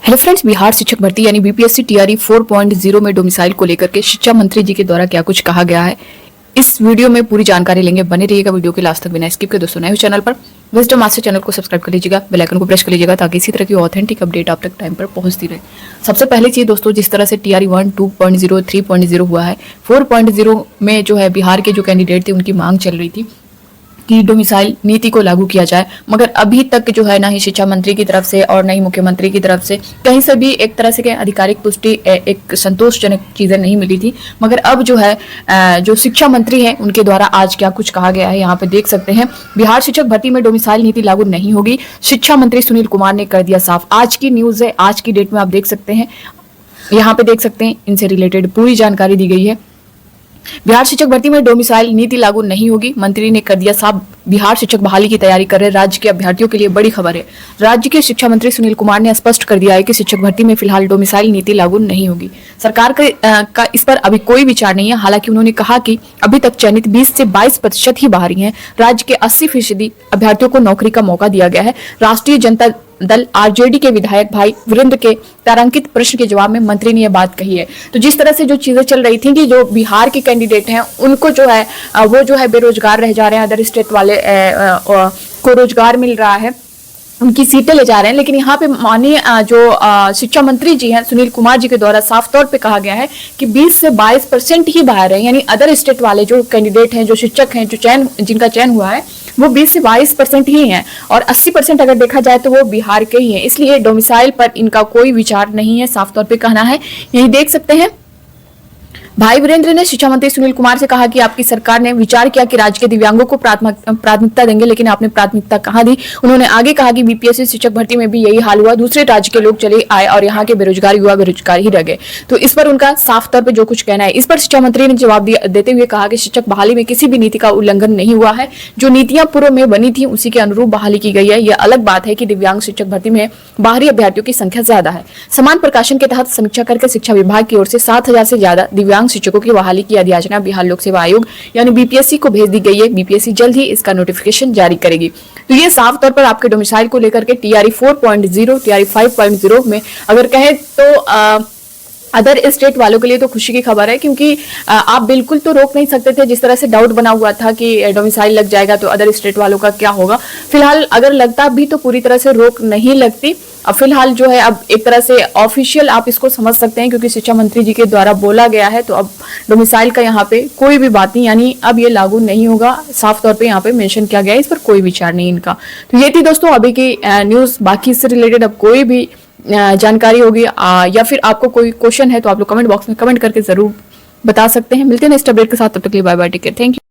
Hello friends, Bihar शिक्षक भर्ती यानी बीपीएससी टीआरई 4.0 में डोमिसाइल को लेकर के शिक्षा मंत्री जी के द्वारा क्या कुछ कहा गया है, इस वीडियो में पूरी जानकारी लेंगे। बने रहिएगा वीडियो के लास्ट तक बिना स्किप के। दोस्तों नए हो चैनल पर विजडम मास्टर चैनल को सब्सक्राइब कर लीजिएगा, बेल आइकन को प्रेस कर लीजिएगा ताकि इसी तरह की ऑथेंटिक अपडेट आप तक टाइम पर पहुंचती रहे। सबसे पहले चीज दोस्तों, जिस तरह से टीआरई 1, 2.0, 3.0 हुआ है, 4.0 में जो है बिहार के जो कैंडिडेट थे उनकी मांग चल रही थी कि डोमिसाइल नीति को लागू किया जाए, मगर अभी तक जो है ना ही शिक्षा मंत्री की तरफ से और ना ही मुख्यमंत्री की तरफ से कहीं से भी एक तरह से आधिकारिक पुष्टि, एक संतोषजनक चीजें नहीं मिली थी। मगर अब जो है जो शिक्षा मंत्री है उनके द्वारा आज क्या कुछ कहा गया है, यहाँ पे देख सकते हैं। बिहार शिक्षक भर्ती में डोमिसाइल नीति लागू नहीं होगी, शिक्षा मंत्री सुनील कुमार ने कर दिया साफ। आज की न्यूज है, आज की डेट में आप देख सकते हैं, यहाँ पे देख सकते हैं, इनसे रिलेटेड पूरी जानकारी दी गई है। बिहार शिक्षक भर्ती में डोमिसाइल नीति लागू नहीं होगी, मंत्री ने कर दिया साफ। बिहार शिक्षक बहाली की तैयारी कर रहे राज्य के अभ्यर्थियों के लिए बड़ी खबर है। राज्य के शिक्षा मंत्री सुनील कुमार ने स्पष्ट कर दिया है कि शिक्षक भर्ती में फिलहाल डोमिसाइल नीति लागू नहीं होगी। सरकार का इस पर अभी कोई विचार नहीं है। हालांकि उन्होंने कहा कि अभी तक चयनित 20 से 22% ही बाहरी हैं। राज्य के 80% अभ्यर्थियों को नौकरी का मौका दिया गया है। राष्ट्रीय जनता दल आरजेडी के विधायक भाई वीरेंद्र के तारांकित प्रश्न के जवाब में मंत्री ने यह बात कही है। तो जिस तरह से जो चीजें चल रही थी कि जो बिहार के कैंडिडेट हैं उनको जो है वो जो है बेरोजगार रह जा रहे हैं, अदर स्टेट वाले को रोजगार मिल रहा है, उनकी सीटें ले जा रहे हैं। लेकिन यहाँ पे माननीय जो शिक्षा मंत्री जी हैं सुनील कुमार जी के द्वारा साफ तौर पे कहा गया है कि 20 से 22% ही बाहर है, यानी अदर स्टेट वाले जो कैंडिडेट हैं, जो शिक्षक हैं, जो जिनका चयन हुआ है वो 20 से 22% ही हैं और 80% अगर देखा जाए तो वो बिहार के ही हैं। इसलिए डोमिसाइल पर इनका कोई विचार नहीं है, साफ तौर पे कहना है। यही देख सकते हैं, भाई वीरेंद्र ने शिक्षा मंत्री सुनील कुमार से कहा कि आपकी सरकार ने विचार किया कि राज्य के दिव्यांगों को प्राथमिकता देंगे, लेकिन आपने प्राथमिकता कहाँ दी। उन्होंने आगे कहा कि बीपीएससी शिक्षक भर्ती में भी यही हाल हुआ, दूसरे राज्य के लोग चले आए और यहाँ के बेरोजगार युवा बेरोजगार ही रह गए। तो इस पर उनका साफ तौर पर जो कुछ कहना है, इस पर शिक्षा मंत्री ने जवाब देते हुए कहा कि शिक्षक बहाली में किसी भी नीति का उल्लंघन नहीं हुआ है। जो नीतियां पूर्व में बनी थी उसी के अनुरूप बहाली की गई है। यह अलग बात है कि दिव्यांग शिक्षक भर्ती में बाहरी अभ्यर्थियों की संख्या ज्यादा है। समान प्रकाशन के तहत समीक्षा करके शिक्षा विभाग की ओर से 7,000 से ज्यादा दिव्यांग शिक्षकों की बहाली की अधियाचना बिहार लोक सेवा आयोग यानी बीपीएससी को भेज दी गई है। बीपीएससी जल्द ही इसका नोटिफिकेशन जारी करेगी। तो ये साफ तौर पर आपके डोमिसाइल को लेकर के टीआरई 4.0, टीआरई 5.0 में अगर कहें तो अदर स्टेट वालों के लिए तो खुशी की खबर है, क्योंकि आप बिल्कुल तो रोक नहीं सकते थे। जिस तरह से डाउट बना हुआ था कि डोमिसाइल लग जाएगा तो अदर स्टेट वालों का क्या होगा। फिलहाल अगर लगता भी तो पूरी तरह से रोक नहीं लगती। अब फिलहाल जो है अब एक तरह से ऑफिशियल आप इसको समझ सकते हैं, क्योंकि शिक्षा मंत्री जी के द्वारा बोला गया है। तो अब डोमिसाइल का यहाँ पे कोई भी बात नहीं, यानी अब ये लागू नहीं होगा। साफ तौर पे यहाँ पे मेंशन किया गया है, इस पर कोई विचार नहीं इनका। तो ये थी दोस्तों अभी की न्यूज। बाकी इससे रिलेटेड अब कोई भी जानकारी होगी या फिर आपको कोई क्वेश्चन है तो आप लोग कमेंट बॉक्स में कमेंट करके जरूर बता सकते हैं। मिलते हैं नेक्स्ट अपडेट के साथ, तब तक के लिए bye bye, take care, thank you.